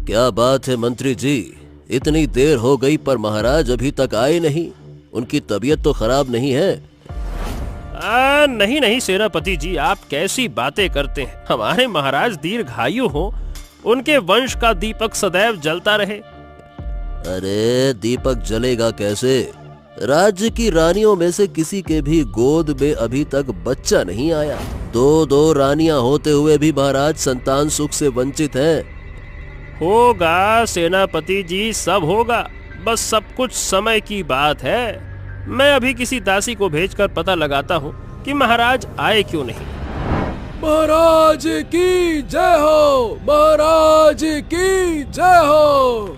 क्या बात है मंत्री जी, इतनी देर हो गई पर महाराज अभी तक आए नहीं। उनकी तबीयत तो खराब नहीं है? नहीं नहीं सेनापति जी, आप कैसी बातें करते हैं। हमारे महाराज दीर्घायु हो, उनके वंश का दीपक सदैव जलता रहे। अरे दीपक जलेगा कैसे? राज्य की रानियों में से किसी के भी गोद में अभी तक बच्चा नहीं आया। दो रानियां होते हुए भी महाराज संतान सुख से वंचित हैं। होगा सेनापति जी, सब होगा, बस सब कुछ समय की बात है। मैं अभी किसी दासी को भेजकर पता लगाता हूँ कि महाराज आए क्यों नहीं। महाराज की जय हो, महाराज की जय हो।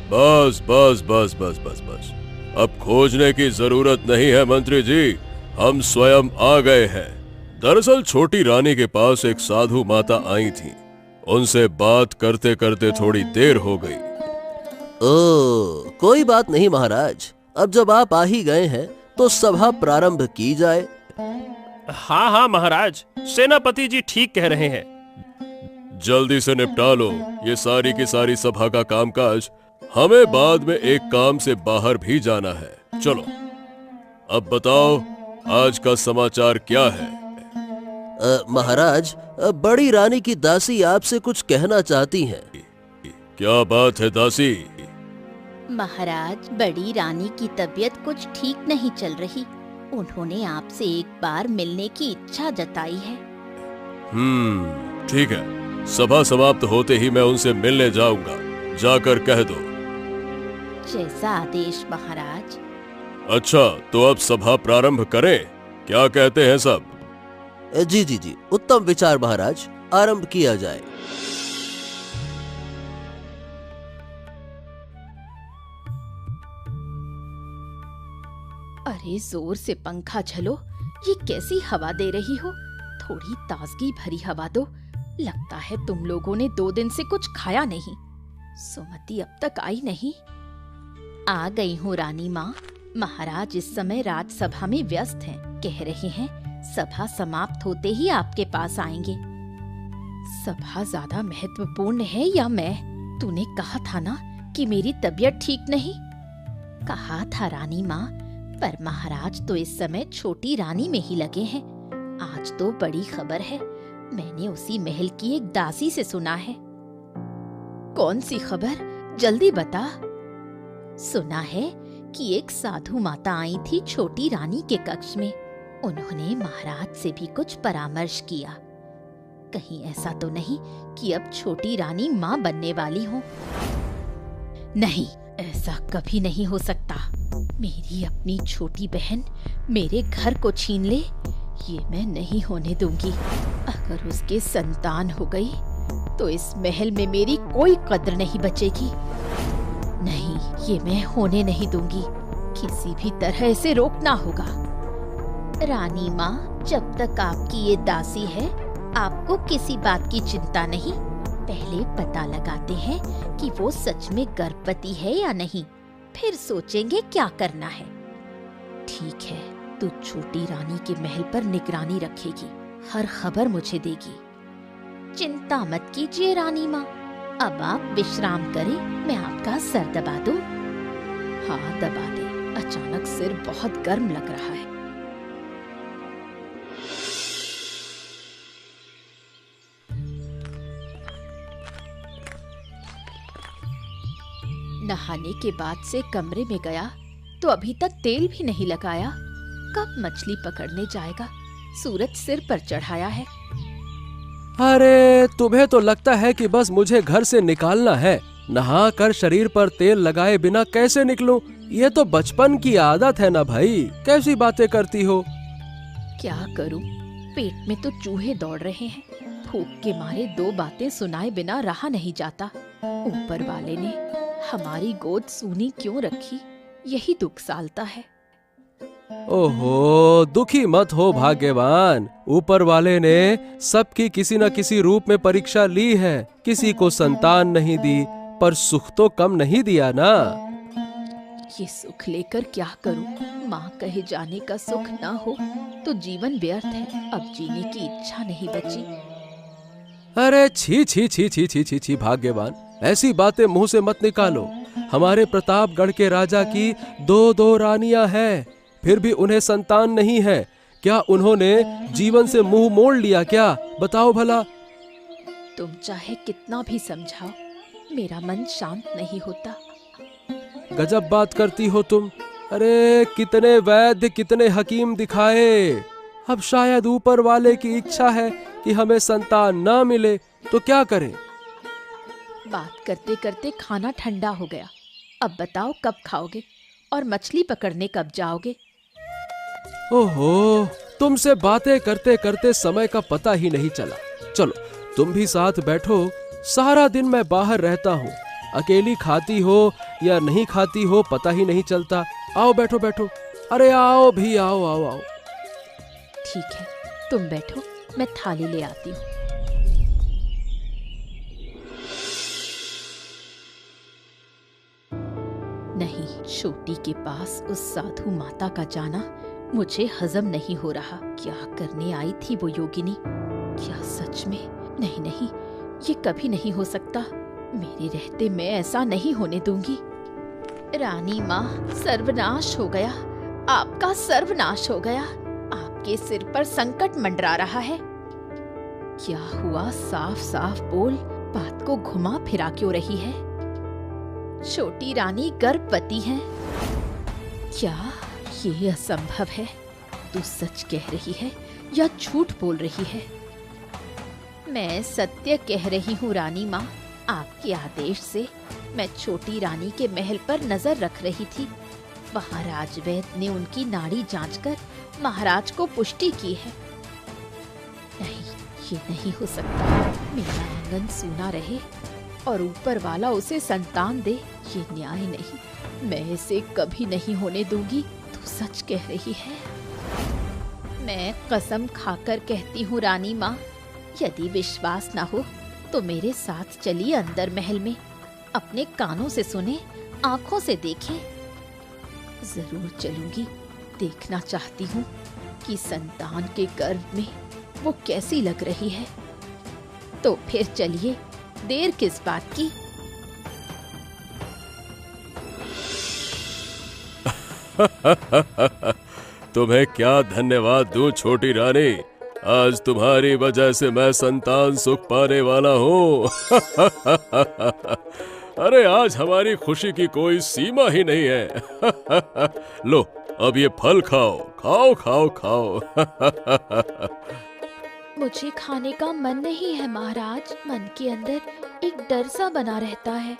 बस बस बस बस बस बस, अब खोजने की जरूरत नहीं है मंत्री जी, हम स्वयं आ गए हैं। दरअसल छोटी रानी के पास एक साधु माता आई थी, उनसे बात करते करते थोड़ी देर हो गई। ओ, कोई बात नहीं महाराज, अब जब आप आ ही गए हैं तो सभा प्रारंभ की जाए। हाँ हाँ महाराज, सेनापति जी ठीक कह रहे हैं। जल्दी से निपटा लो ये सारी की सारी सभा का कामकाज, हमें बाद में एक काम से बाहर भी जाना है। चलो अब बताओ आज का समाचार क्या है? महाराज, बड़ी रानी की दासी आपसे कुछ कहना चाहती हैं। क्या बात है दासी? महाराज, बड़ी रानी की तबीयत कुछ ठीक नहीं चल रही। उन्होंने आपसे एक बार मिलने की इच्छा जताई है। ठीक है, सभा समाप्त होते ही मैं उनसे मिलने जाऊंगा, जाकर कह दो। जैसा आदेश महाराज। अच्छा, तो अब सभा प्रारंभ करें, क्या कहते हैं सब? जी जी जी, उत्तम विचार महाराज, आरंभ किया जाए। अरे जोर से पंखा झलो, ये कैसी हवा दे रही हो? थोड़ी ताजगी भरी हवा दो। लगता है तुम लोगों ने 2 दिन से कुछ खाया नहीं। सुमति अब तक आई नहीं। आ गई हूँ रानी माँ। महाराज इस समय राजसभा में व्यस्त हैं। कह रहे हैं सभा समाप्त होते ही आपके पास आएंगे। सभा ज्यादा महत्वपूर्ण है या मैं? तूने कहा था ना कि मेरी तबीयत ठीक नहीं। कहा था रानी माँ, पर महाराज तो इस समय छोटी रानी में ही लगे हैं। आज तो बड़ी खबर है, मैंने उसी महल की एक दासी से सुना है। कौन सी खबर? जल्दी बता। सुना है कि एक साधु माता आई थी छोटी रानी के कक्ष में। उन्होंने महाराज से भी कुछ परामर्श किया। कहीं ऐसा तो नहीं कि अब छोटी रानी माँ बनने वाली हो? नहीं, ऐसा कभी नहीं हो सकता। मेरी अपनी छोटी बहन मेरे घर को छीन ले, ये मैं नहीं होने दूंगी। अगर उसके संतान हो गई तो इस महल में मेरी कोई कद्र नहीं बचेगी। नहीं, ये मैं होने नहीं दूंगी। किसी भी तरह इसे रोकना होगा। रानी माँ, जब तक आपकी ये दासी है, आपको किसी बात की चिंता नहीं। पहले पता लगाते हैं कि वो सच में गर्भवती है या नहीं, फिर सोचेंगे क्या करना है। ठीक है, तू छोटी रानी के महल पर निगरानी रखेगी, हर खबर मुझे देगी। चिंता मत कीजिए रानी माँ, अब आप विश्राम करें, मैं आपका सर दबा दूं। हाँ दबा दे, अचानक सिर बहुत गर्म लग रहा है। नहाने के बाद से कमरे में गया तो अभी तक तेल भी नहीं लगाया। कब मछली पकड़ने जाएगा? सूरज सिर पर चढ़ाया है। अरे तुम्हें तो लगता है कि बस मुझे घर से निकालना है। नहा कर शरीर पर तेल लगाए बिना कैसे निकलूं? ये तो बचपन की आदत है ना भाई, कैसी बातें करती हो? क्या करूं, पेट में तो चूहे दौड़ रहे हैं। भूख के मारे 2 बातें सुनाए बिना रहा नहीं जाता। ऊपर वाले ने हमारी गोद सूनी क्यों रखी, यही दुख सालता है। ओहो, दुखी मत हो भाग्यवान। ऊपर वाले ने सबकी किसी न किसी रूप में परीक्षा ली है। किसी को संतान नहीं दी, पर सुख तो कम नहीं दिया ना। ये सुख लेकर क्या करूं? माँ कहे जाने का सुख ना हो तो जीवन व्यर्थ है। अब जीने की इच्छा नहीं बची। अरे छी छी छी छी छी छी छी भाग्यवान, ऐसी बातें मुंह से मत निकालो। हमारे प्रतापगढ़ के राजा की दो रानियां हैं, फिर भी उन्हें संतान नहीं है। क्या उन्होंने जीवन से मुंह मोड़ लिया क्या? बताओ भला। तुम चाहे कितना भी समझाओ, मेरा मन शांत नहीं होता। गजब बात करती हो तुम। अरे कितने वैद्य कितने हकीम दिखाए, अब शायद ऊपर वाले की इच्छा है कि हमें संतान ना मिले, तो क्या करें? बात करते करते खाना ठंडा हो गया। अब बताओ कब खाओगे और मछली पकड़ने कब जाओगे? ओहो, तुमसे बातें करते करते समय का पता ही नहीं चला। चलो तुम भी साथ बैठो। सारा दिन मैं बाहर रहता हूँ, अकेली खाती हो या नहीं खाती हो पता ही नहीं चलता। आओ बैठो बैठो। अरे आओ भी, आओ आओ आओ। ठीक है, तुम बैठो, मैं थाली ले आती हूँ। नहीं, छोटी के पास उस साधु माता का जाना मुझे हजम नहीं हो रहा। क्या करने आई थी वो योगिनी? क्या सच में? नहीं नहीं, ये कभी नहीं हो सकता। मेरे रहते मैं ऐसा नहीं होने दूंगी। रानी माँ, सर्वनाश हो गया, आपका सर्वनाश हो गया। आपके सिर पर संकट मंडरा रहा है। क्या हुआ? साफ साफ बोल, बात को घुमा फिरा क्यों रही है? छोटी रानी गर्भवती है। क्या ये असंभव है? तू सच कह रही है या झूठ बोल रही है? मैं सत्य कह रही हूँ रानी माँ। आपके आदेश से मैं छोटी रानी के महल पर नजर रख रही थी। वहाँ राजवैद्य ने उनकी नाड़ी जांचकर महाराज को पुष्टि की है। नहीं, ये नहीं हो सकता। मेरा आंगन सूना रहे और ऊपर वाला उसे संतान दे, ये न्याय नहीं। मैं इसे कभी नहीं होने दूंगी। तू सच कह रही है? मैं कसम खाकर कहती हूँ रानी माँ, यदि विश्वास ना हो तो मेरे साथ चलिए अंदर महल में। अपने कानों से सुने, आंखों से देखे। जरूर चलूंगी। देखना चाहती हूँ कि संतान के गर्भ में वो कैसी लग रही है। तो फिर चलिए, देर किस बात की? तुम्हें क्या धन्यवाद दूं छोटी रानी, आज तुम्हारी वजह से मैं संतान सुख पाने वाला हूँ। अरे आज हमारी खुशी की कोई सीमा ही नहीं है। लो अब ये फल खाओ, खाओ खाओ खाओ। मुझे खाने का मन नहीं है महाराज। मन के अंदर एक डर सा बना रहता है।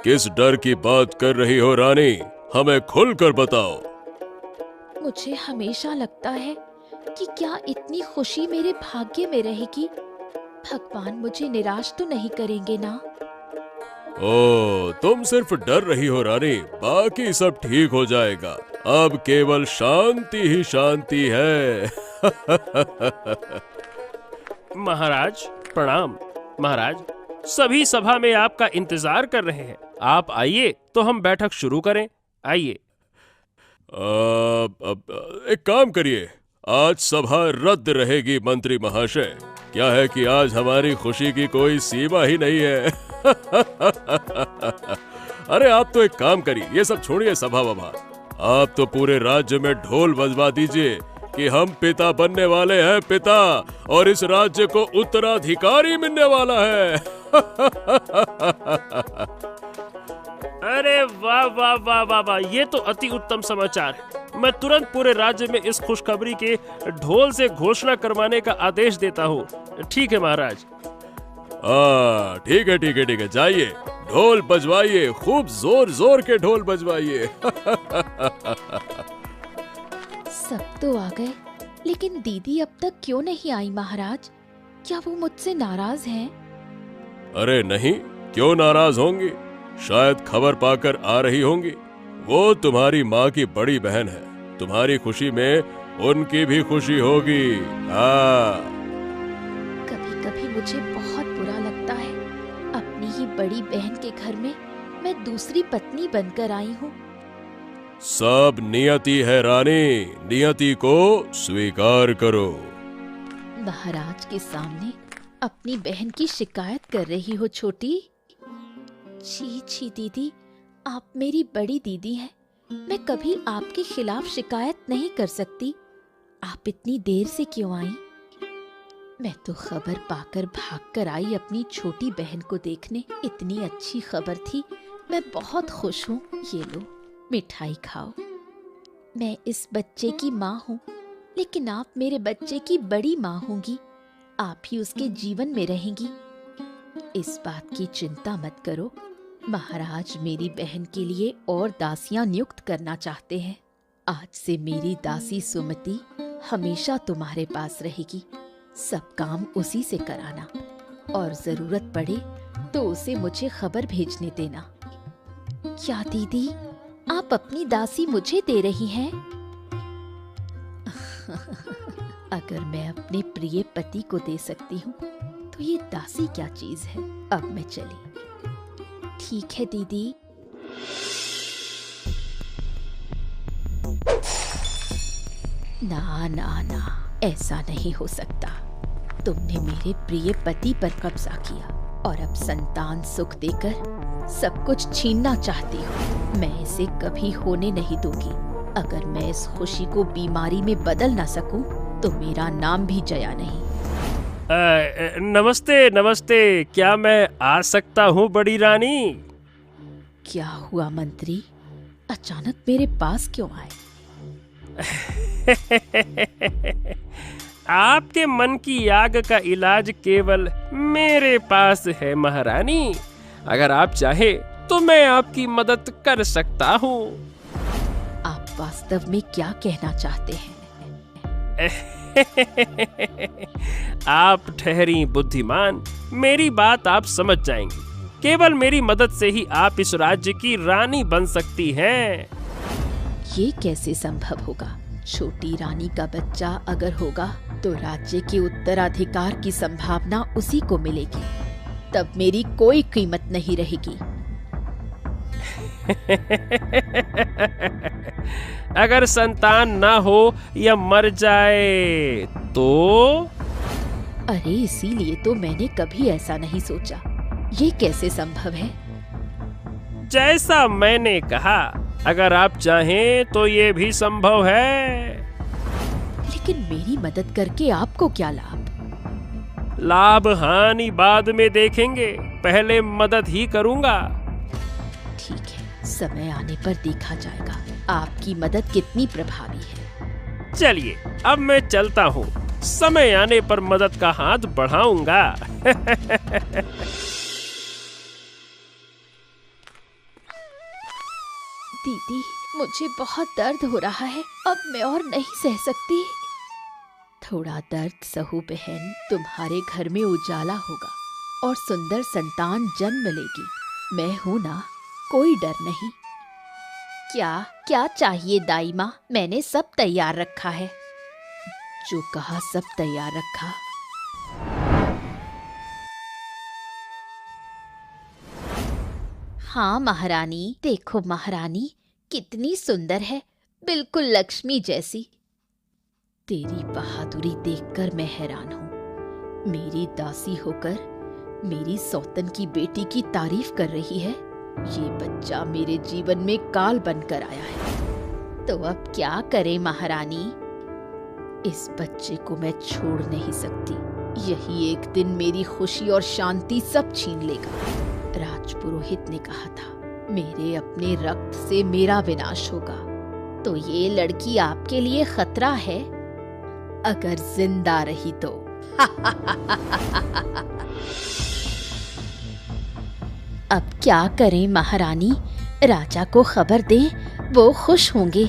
किस डर की बात कर रही हो रानी? हमें खुलकर बताओ। मुझे हमेशा लगता है कि क्या इतनी खुशी मेरे भाग्य में रहेगी? भगवान मुझे निराश तो नहीं करेंगे ना? ओ, तुम सिर्फ डर रही हो रानी, बाकी सब ठीक हो जाएगा। अब केवल शांति ही शांति है। महाराज प्रणाम। महाराज, सभी सभा में आपका इंतजार कर रहे हैं। आप आइए तो हम बैठक शुरू करें। आइए। एक काम करिए, आज सभा रद्द रहेगी मंत्री महाशय। क्या है कि आज हमारी खुशी की कोई सीमा ही नहीं है। अरे आप तो एक काम करिए, ये सब छोड़िए सभा वभा। आप तो पूरे राज्य में ढोल बजवा दीजिए कि हम पिता बनने वाले हैं, पिता, और इस राज्य को उत्तराधिकारी मिलने वाला है। अरे वाह वाह वाह वाह वाह, ये तो अति उत्तम समाचार है। मैं तुरंत पूरे राज्य में इस खुशखबरी के ढोल से घोषणा करवाने का आदेश देता हूँ। ठीक है महाराज। ठीक है ठीक है ठीक है, जाइए ढोल बजवाइए, खूब जोर जोर के ढोल बजवाइए। सब तो आ गए, लेकिन दीदी अब तक क्यों नहीं आई महाराज? क्या वो मुझसे नाराज हैं? अरे नहीं, क्यों नाराज होंगी? शायद खबर पाकर आ रही होंगी। वो तुम्हारी माँ की बड़ी बहन है, तुम्हारी खुशी में उनकी भी खुशी होगी। हाँ। कभी कभी मुझे बहुत बुरा लगता है। अपनी ही बड़ी बहन के घर में मैं दूसरी पत्नी बनकर आई हूँ। सब नियति है रानी, नियति को स्वीकार करो। महाराज के सामने अपनी बहन की शिकायत कर रही हो छोटी? छी छी दीदी, आप मेरी बड़ी दीदी हैं। मैं कभी आपके खिलाफ शिकायत नहीं कर सकती। आप इतनी देर से क्यों आई? मैं तो खबर पाकर भागकर आई अपनी छोटी बहन को देखने। इतनी अच्छी खबर थी, मैं बहुत खुश हूँ। ये लो, मिठाई खाओ। मैं इस बच्चे की माँ हूँ, लेकिन आप मेरे बच्चे की बड़ी माँ होंगी। आप ही उसके जीवन में रहेंगी। इस बात की चिंता मत करो। महाराज मेरी बहन के लिए और दासियां नियुक्त करना चाहते हैं। आज से मेरी दासी सुमति हमेशा तुम्हारे पास रहेगी। सब काम उसी से कराना, और जरूरत पड़े तो उसे मुझे खबर भेजने देना। क्या दीदी, आप अपनी दासी मुझे दे रही हैं? अगर मैं अपने प्रिय पति को दे सकती हूँ तो ये दासी क्या चीज है। अब मैं चली। ठीक है दीदी। ना ना ना, ऐसा नहीं हो सकता। तुमने मेरे प्रिय पति पर कब्जा किया और अब संतान सुख देकर सब कुछ छीनना चाहती हो। मैं इसे कभी होने नहीं दूंगी। अगर मैं इस खुशी को बीमारी में बदल ना सकूं तो मेरा नाम भी जया नहीं। नमस्ते नमस्ते, क्या मैं आ सकता हूँ बड़ी रानी? क्या हुआ मंत्री, अचानक मेरे पास क्यों आए? आपके मन की आग का इलाज केवल मेरे पास है महारानी। अगर आप चाहे तो मैं आपकी मदद कर सकता हूँ। आप वास्तव में क्या कहना चाहते हैं? आप ठहरी बुद्धिमान, मेरी बात आप समझ जाएंगी। केवल मेरी मदद से ही आप इस राज्य की रानी बन सकती हैं। ये कैसे संभव होगा? छोटी रानी का बच्चा अगर होगा तो राज्य के उत्तराधिकार की संभावना उसी को मिलेगी। तब मेरी कोई कीमत नहीं रहेगी। अगर संतान ना हो या मर जाए तो? अरे इसीलिए तो मैंने कभी ऐसा नहीं सोचा। ये कैसे संभव है? जैसा मैंने कहा, अगर आप चाहें तो ये भी संभव है। लेकिन मेरी मदद करके आपको क्या लाभ? लाभ हानि बाद में देखेंगे, पहले मदद ही करूंगा। ठीक है, समय आने पर देखा जाएगा आपकी मदद कितनी प्रभावी है। चलिए अब मैं चलता हूँ, समय आने पर मदद का हाथ बढ़ाऊंगा। दीदी, मुझे बहुत दर्द हो रहा है। अब मैं और नहीं सह सकती। थोड़ा दर्द सहू बहन, तुम्हारे घर में उजाला होगा और सुंदर संतान जन्म लेगी। मैं हूं ना, कोई डर नहीं। क्या क्या चाहिए दाई माँ? मैंने सब तैयार रखा है। जो कहा सब तैयार रखा। हाँ महारानी, देखो महारानी कितनी सुंदर है, बिल्कुल लक्ष्मी जैसी। तेरी बहादुरी देखकर मैं हैरान हूँ। मेरी दासी होकर मेरी सौतन की बेटी की तारीफ कर रही है। ये बच्चा मेरे जीवन में काल बनकर आया है। तो अब क्या करें महारानी? इस बच्चे को मैं छोड़ नहीं सकती। यही एक दिन मेरी खुशी और शांति सब छीन लेगा। राजपुरोहित ने कहा था, मेरे अपने रक्त से मेरा विनाश होगा। तो ये लड़की आपके लिए खतरा है, अगर जिंदा रही तो। अब क्या करें महारानी? राजा को खबर दें, वो खुश होंगे।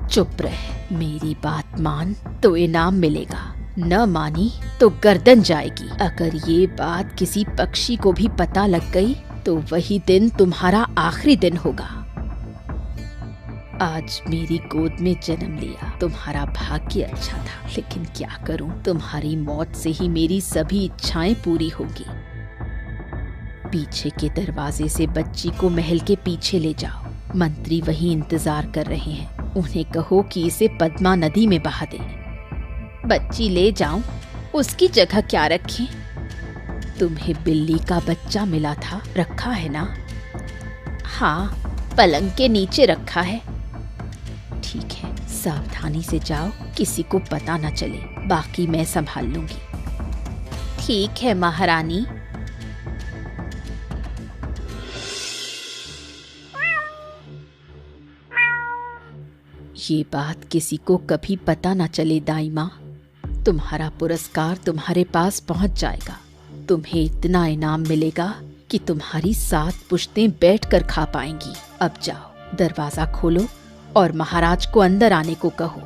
चुप रह, मेरी बात मान तो इनाम मिलेगा, न मानी तो गर्दन जाएगी। अगर ये बात किसी पक्षी को भी पता लग गई तो वही दिन तुम्हारा आखिरी दिन होगा। आज मेरी गोद में जन्म लिया, तुम्हारा भाग्य अच्छा था। लेकिन क्या करूं, तुम्हारी मौत से ही मेरी सभी इच्छाएं पूरी होगी। पीछे के दरवाजे से बच्ची को महल के पीछे ले जाओ मंत्री वहीं इंतजार कर रहे हैं। उन्हें कहो कि इसे पद्मा नदी में बहा दे। बच्ची ले जाऊं, उसकी जगह क्या रखें? तुम्हें बिल्ली का बच्चा मिला था, रखा है ना? हाँ, पलंग के नीचे रखा है। ठीक है, सावधानी से जाओ, किसी को पता न चले, बाकी मैं संभाल लूंगी। ठीक है महारानी। ये बात किसी को कभी पता न चले दाई माँ। तुम्हारा पुरस्कार तुम्हारे पास पहुंच जाएगा। तुम्हें इतना इनाम मिलेगा कि तुम्हारी 7 पुश्तें बैठकर खा पाएंगी। अब जाओ, दरवाजा खोलो और महाराज को अंदर आने को कहो।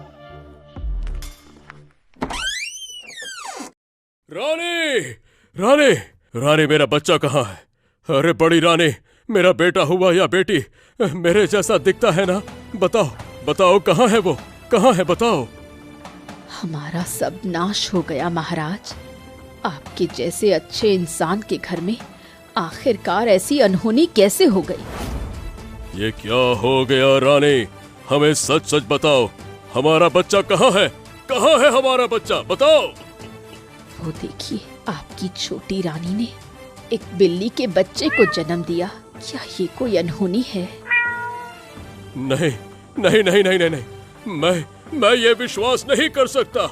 रानी, रानी, रानी, मेरा बच्चा कहाँ है? अरे बड़ी रानी, मेरा बेटा हुआ या बेटी मेरे जैसा दिखता है ना? बताओ, बताओ, कहाँ है वो? कहाँ है, बताओ। हमारा सब नाश हो गया महाराज। आपके जैसे अच्छे इंसान के घर में आखिरकार ऐसी अनहोनी कैसे हो गई? ये क्या हो गया रानी? हमें सच सच बताओ, हमारा बच्चा कहाँ है? कहाँ है हमारा बच्चा? बताओ। वो देखिए, आपकी छोटी रानी ने एक बिल्ली के बच्चे को जन्म दिया। क्या ये कोई अनहोनी है? नहीं नहीं नहीं नहीं नहीं, नहीं। मैं ये विश्वास नहीं कर सकता।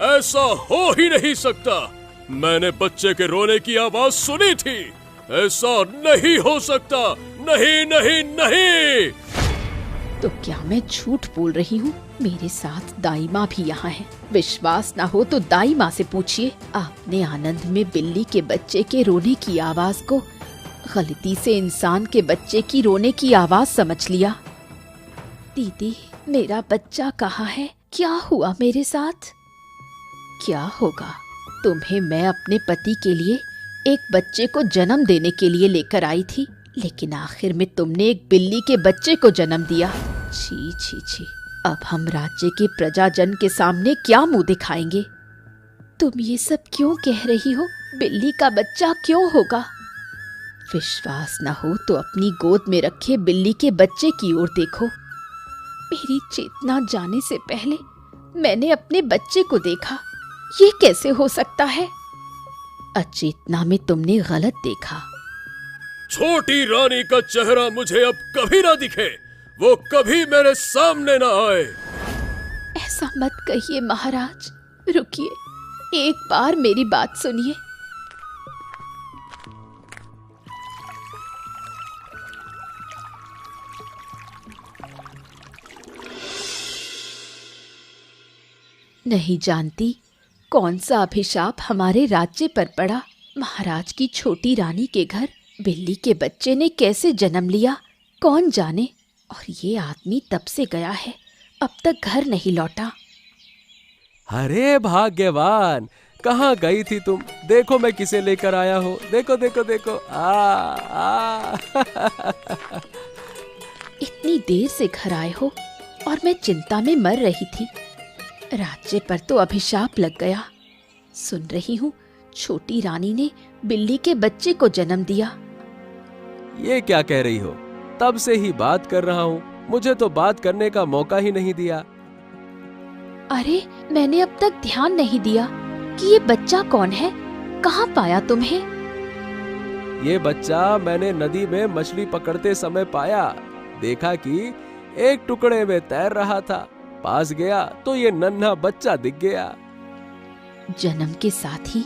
ऐसा हो ही नहीं सकता। मैंने बच्चे के रोने की आवाज सुनी थी। ऐसा नहीं हो सकता। नहीं नहीं नहीं। तो क्या मैं झूठ बोल रही हूँ? मेरे साथ दाई माँ भी यहाँ है। विश्वास ना हो तो दाई माँ से पूछिए। आपने आनंद में बिल्ली के बच्चे के रोने की आवाज को गलती से इंसान के बच्चे की रोने की आवाज समझ लिया। दीदी, मेरा बच्चा कहाँ है? क्या हुआ मेरे साथ? क्या होगा? तुम्हें मैं अपने पति के लिए एक बच्चे को जन्म देने के लिए लेकर आई थी, लेकिन आखिर में तुमने एक बिल्ली के बच्चे को जन्म दिया। छी छी छी। अब हम राज्य के प्रजाजन के सामने क्या मुंह दिखाएंगे? तुम ये सब क्यों कह रही हो? बिल्ली का बच्चा क्यों होगा? विश्वास न हो तो अपनी गोद में रखे बिल्ली के बच्चे की ओर देखो। मेरी चेतना जाने से पहले मैंने अपने बच्चे को देखा। ये कैसे हो सकता है? अचेतना में तुमने गलत देखा। छोटी रानी का चेहरा मुझे अब कभी ना दिखे। वो कभी मेरे सामने ना आए। ऐसा मत कहिए महाराज। रुकिए, एक बार मेरी बात सुनिए। नहीं जानती कौन सा अभिशाप हमारे राज्य पर पड़ा। महाराज की छोटी रानी के घर बिल्ली के बच्चे ने कैसे जन्म लिया कौन जाने। और ये आदमी तब से गया है, अब तक घर नहीं लौटा। अरे भाग्यवान, कहाँ गई थी तुम? देखो मैं किसे लेकर आया हूँ। देखो देखो देखो। आ इतनी देर से घर आए हो और मैं चिंता में मर रही थी। राज्य पर तो अभिशाप लग गया। सुन रही हूँ छोटी रानी ने बिल्ली के बच्चे को जन्म दिया। ये क्या कह रही हो? तब से ही बात कर रहा हूँ, मुझे तो बात करने का मौका ही नहीं दिया। अरे, मैंने अब तक ध्यान नहीं दिया कि ये बच्चा कौन है। कहाँ पाया तुम्हें? ये बच्चा मैंने नदी में मछली पकड़ते समय पाया। देखा कि एक टुकड़े में तैर रहा था, पास गया तो ये नन्हा बच्चा दिख गया। जन्म के साथ ही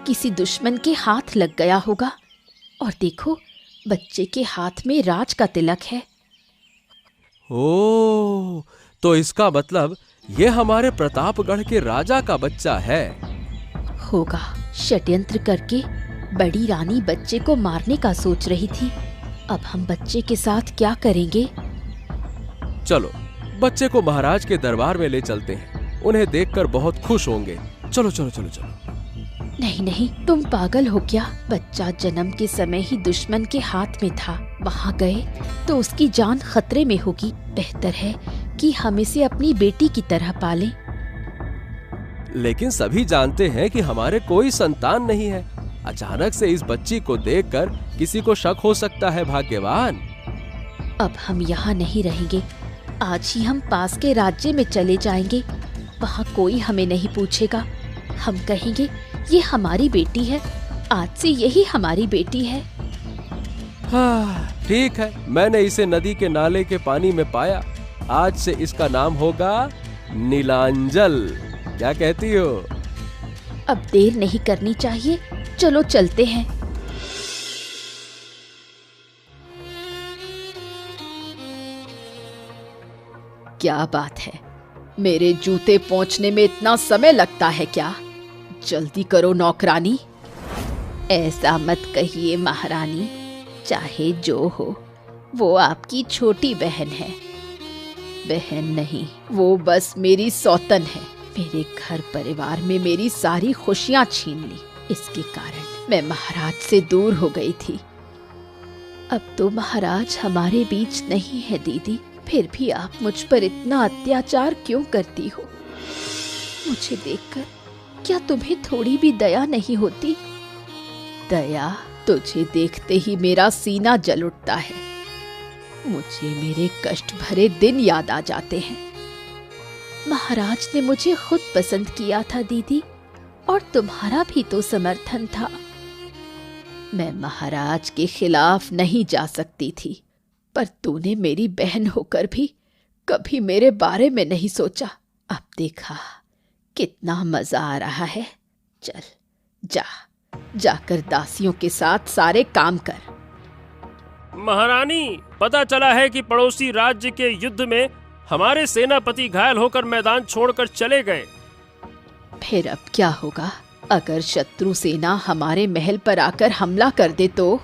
किसी दुश्मन के हाथ लग गया होगा। और देखो, बच्चे के हाथ में राज का तिलक है। ओह, तो इसका मतलब ये हमारे प्रतापगढ़ के राजा का बच्चा है। होगा। षड्यंत्र करके बड़ी रानी बच्चे को मारने का सोच रही थी। अब हम बच्चे के साथ क्या करेंगे? चलो, बच्चे को महाराज के दरबार में ले चलते हैं। उन्हें देखकर बहुत खुश होंगे। चलो चलो चलो चलो। नहीं नहीं, तुम पागल हो क्या? बच्चा जन्म के समय ही दुश्मन के हाथ में था। वहाँ गए तो उसकी जान खतरे में होगी। बेहतर है कि हम इसे अपनी बेटी की तरह पालें। लेकिन सभी जानते हैं कि हमारे कोई संतान नहीं है। अचानक से इस बच्ची को देखकर किसी को शक हो सकता है भाग्यवान। अब हम यहाँ नहीं रहेंगे। आज ही हम पास के राज्य में चले जाएंगे। वहाँ कोई हमें नहीं पूछेगा। हम कहेंगे ये हमारी बेटी है, आज से यही हमारी बेटी है। हाँ, ठीक है, मैंने इसे नदी के नाले के पानी में पाया। आज से इसका नाम होगा नीलांजल। क्या कहती हो? अब देर नहीं करनी चाहिए, चलो चलते हैं। क्या बात है, मेरे जूते पहुंचने में इतना समय लगता है क्या? जल्दी करो नौकरानी। ऐसा मत कहिए महारानी, चाहे जो हो वो आपकी छोटी बहन है। बहन नहीं, वो बस मेरी सौतन है। मेरे घर परिवार में मेरी सारी खुशियां छीन ली। इसके कारण मैं महाराज से दूर हो गई थी। अब तो महाराज हमारे बीच नहीं है दीदी, फिर भी आप मुझ पर इतना अत्याचार क्यों करती हो? मुझे देखकर क्या तुम्हें थोड़ी भी दया नहीं होती? दया? तुझे देखते ही मेरा सीना जल उठता है। मुझे मेरे कष्ट भरे दिन याद आ जाते हैं। महाराज ने मुझे खुद पसंद किया था दीदी, और तुम्हारा भी तो समर्थन था। मैं महाराज के खिलाफ नहीं जा सकती थी, पर तूने मेरी बहन होकर भी कभी मेरे बारे में नहीं सोचा। अब देखा कितना मजा आ रहा है। चल जाकर दासियों के साथ सारे काम कर। महारानी, पता चला है कि पड़ोसी राज्य के युद्ध में हमारे सेनापति घायल होकर मैदान छोड़कर चले गए। फिर अब क्या होगा अगर शत्रु सेना हमारे महल पर आकर हमला कर दे तो?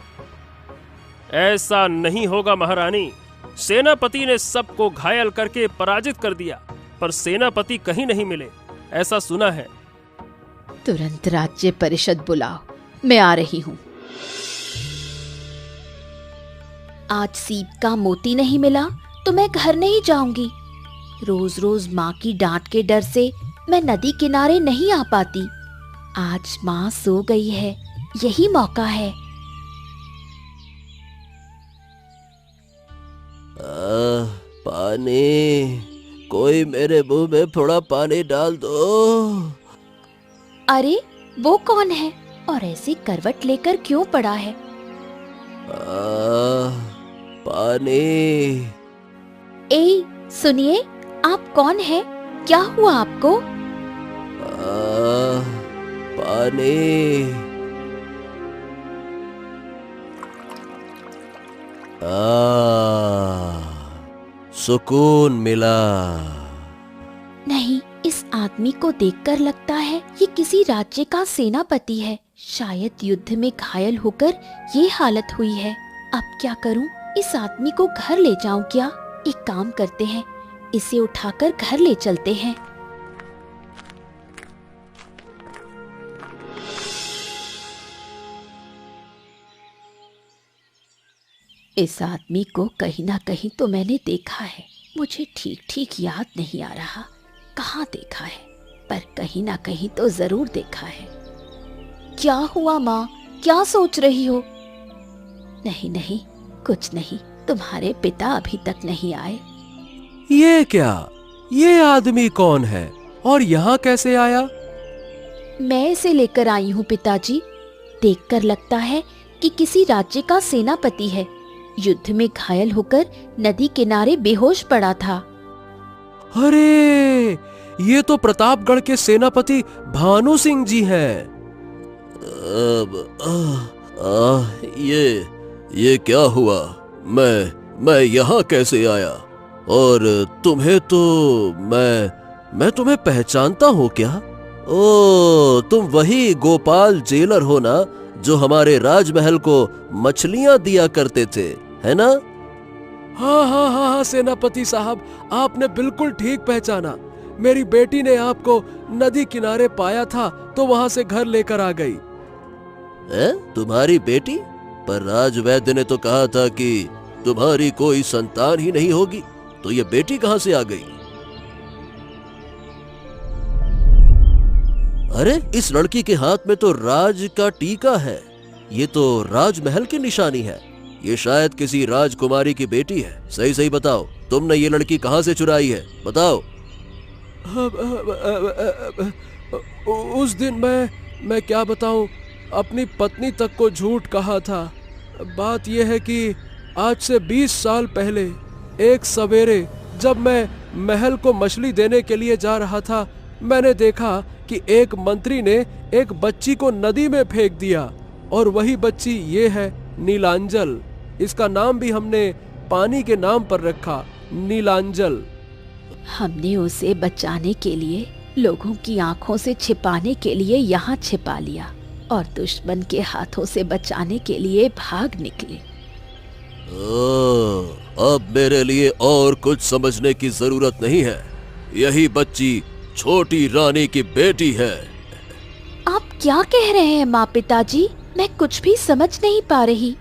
ऐसा नहीं होगा महारानी। सेनापति ने सबको घायल करके पराजित कर दिया, पर सेनापति कहीं नहीं मिले, ऐसा सुना है। तुरंत राज्य परिषद बुलाओ, मैं आ रही हूँ। आज सीप का मोती नहीं मिला तो मैं घर नहीं जाऊंगी। रोज रोज माँ की डांट के डर से मैं नदी किनारे नहीं आ पाती। आज माँ सो गई है, यही मौका है। पानी, कोई मेरे मुंह में थोड़ा पानी डाल दो। अरे वो कौन है और ऐसी करवट लेकर क्यों पड़ा है? पानी। ए सुनिए, आप कौन है? क्या हुआ आपको? पानी। सुकून मिला। नहीं, इस आदमी को देखकर लगता है ये किसी राज्य का सेनापति है। शायद युद्ध में घायल होकर ये हालत हुई है। अब क्या करूं? इस आदमी को घर ले जाऊं क्या? एक काम करते हैं, इसे उठाकर घर ले चलते हैं। इस आदमी को कहीं ना कहीं तो मैंने देखा है। मुझे ठीक ठीक याद नहीं आ रहा कहाँ देखा है, पर कहीं ना कहीं तो जरूर देखा है। क्या हुआ माँ, क्या सोच रही हो? नहीं नहीं, कुछ नहीं, तुम्हारे पिता अभी तक नहीं आए। ये क्या? ये आदमी कौन है और यहाँ कैसे आया? मैं इसे लेकर आई हूँ पिताजी। देखकर लगता है कि किसी राज्य का सेनापति है। युद्ध में घायल होकर नदी किनारे बेहोश पड़ा था। अरे, ये तो प्रतापगढ़ के सेनापति भानु सिंह जी हैं। ये क्या हुआ? मैं यहाँ कैसे आया? और तुम्हें तो मैं तुम्हें पहचानता हूँ क्या? ओ, तुम वही गोपाल जेलर हो ना, जो हमारे राजमहल को मछलियाँ दिया करते थे, है ना? हाँ हाँ हाँ हाँ सेनापति साहब, आपने बिल्कुल ठीक पहचाना। मेरी बेटी ने आपको नदी किनारे पाया था तो वहाँ से घर लेकर आ गई। तुम्हारी बेटी? पर राजवैद्य ने तो कहा था कि तुम्हारी कोई संतान ही नहीं होगी, तो ये बेटी कहाँ से आ गई? अरे, इस लड़की के हाथ में तो राज का टीका है। ये तो राजमहल की निशानी है। ये शायद किसी राजकुमारी की बेटी है। सही सही बताओ, तुमने ये लड़की कहाँ से चुराई है, बताओ। उस दिन मैं क्या बताऊं, अपनी पत्नी तक को झूठ कहा था। बात यह है कि आज से 20 साल पहले एक सवेरे जब मैं महल को मछली देने के लिए जा रहा था, मैंने देखा कि एक मंत्री ने एक बच्ची को नदी में फेंक दिया, और वही बच्ची ये है, नीलांजल। इसका नाम भी हमने पानी के नाम पर रखा, नीलांजल। हमने उसे बचाने के लिए, लोगों की आंखों से छिपाने के लिए यहाँ छिपा लिया, और दुश्मन के हाथों से बचाने के लिए भाग निकले। अब मेरे लिए और कुछ समझने की जरूरत नहीं है। यही बच्ची छोटी रानी की बेटी है। आप क्या कह रहे हैं माँ पिताजी? मैं कुछ भी समझ नहीं पा रही।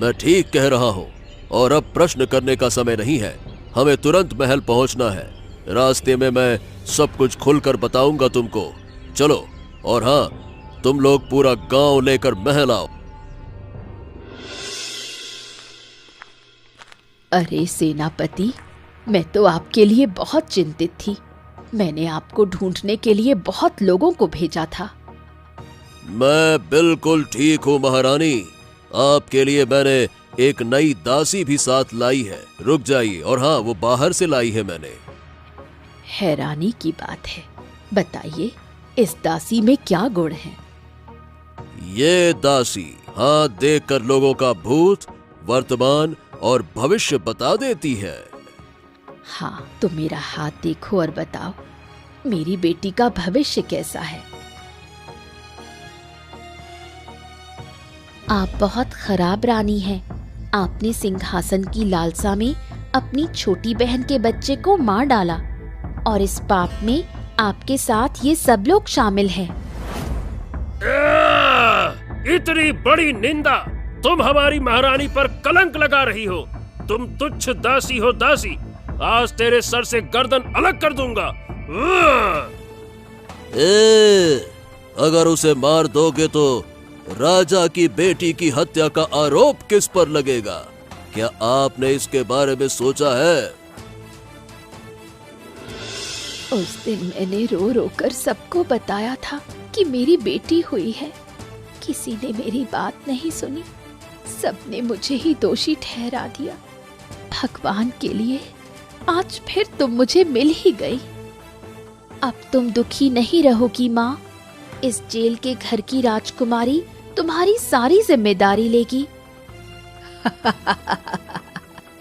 मैं ठीक कह रहा हूँ, और अब प्रश्न करने का समय नहीं है। हमें तुरंत महल पहुँचना है। रास्ते में मैं सब कुछ खुलकर बताऊंगा तुमको। चलो, और हाँ, तुम लोग पूरा गांव लेकर महल आओ। अरे सेनापति, मैं तो आपके लिए बहुत चिंतित थी। मैंने आपको ढूंढने के लिए बहुत लोगों को भेजा था। मैं बिल्कुल ठीक हूँ महारानी। आपके लिए मैंने एक नई दासी भी साथ लाई है। रुक जाइए, और हाँ, वो बाहर से लाई है मैंने। हैरानी की बात है। बताइए, इस दासी में क्या गुण है? ये दासी हाथ देखकर लोगों का भूत, वर्तमान और भविष्य बता देती है। हाँ, तो मेरा हाथ देखो और बताओ, मेरी बेटी का भविष्य कैसा है? आप बहुत खराब रानी हैं। आपने सिंहासन की लालसा में अपनी छोटी बहन के बच्चे को मार डाला, और इस पाप में आपके साथ ये सब लोग शामिल हैं। इतनी बड़ी निंदा! तुम हमारी महारानी पर कलंक लगा रही हो। तुम तुच्छ दासी हो, दासी। आज तेरे सर से गर्दन अलग कर दूंगा। अगर उसे मार दोगे तो राजा की बेटी की हत्या का आरोप किस पर लगेगा? क्या आपने इसके बारे में सोचा है? उस दिन मैंने रो रो कर सबको बताया था कि मेरी बेटी हुई है। किसी ने मेरी बात नहीं सुनी। सबने मुझे ही दोषी ठहरा दिया। भगवान के लिए आज फिर तुम मुझे मिल ही गई। अब तुम दुखी नहीं रहोगी माँ। इस जेल के घर की राजकुमारी तुम्हारी सारी जिम्मेदारी लेगी।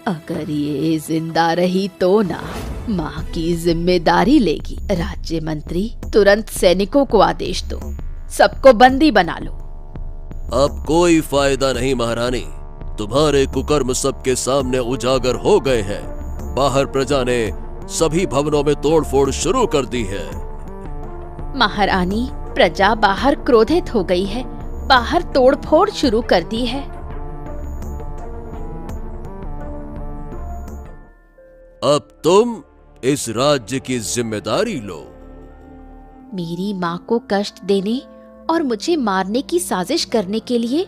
अगर ये जिंदा रही तो ना, माँ की जिम्मेदारी लेगी। राज्य मंत्री, तुरंत सैनिकों को आदेश दो, सबको बंदी बना लो। अब कोई फायदा नहीं महारानी। तुम्हारे कुकर्म सबके सामने उजागर हो गए हैं। बाहर प्रजा ने सभी भवनों में तोड़फोड़ शुरू कर दी है। महारानी, प्रजा बाहर क्रोधित हो गई है, बाहर तोड़फोड़ शुरू कर दी है। अब तुम इस राज्य की जिम्मेदारी लो। मेरी माँ को कष्ट देने और मुझे मारने की साजिश करने के लिए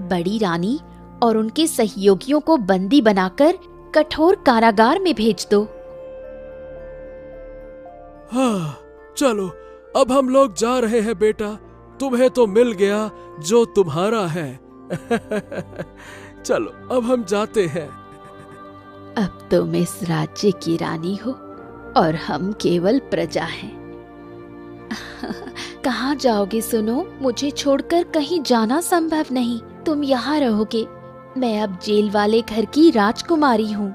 बड़ी रानी और उनके सहयोगियों को बंदी बनाकर कठोर कारागार में भेज दो। हाँ, चलो, अब हम लोग जा रहे हैं बेटा। तुम्हें तो मिल गया जो तुम्हारा है। चलो, अब हम जाते हैं। अब तुम इस राज्य की रानी हो और हम केवल प्रजा हैं। कहाँ जाओगे सुनो? मुझे छोड़कर कहीं जाना संभव नहीं। तुम यहाँ रहोगे। मैं अब जेल वाले घर की राजकुमारी हूँ।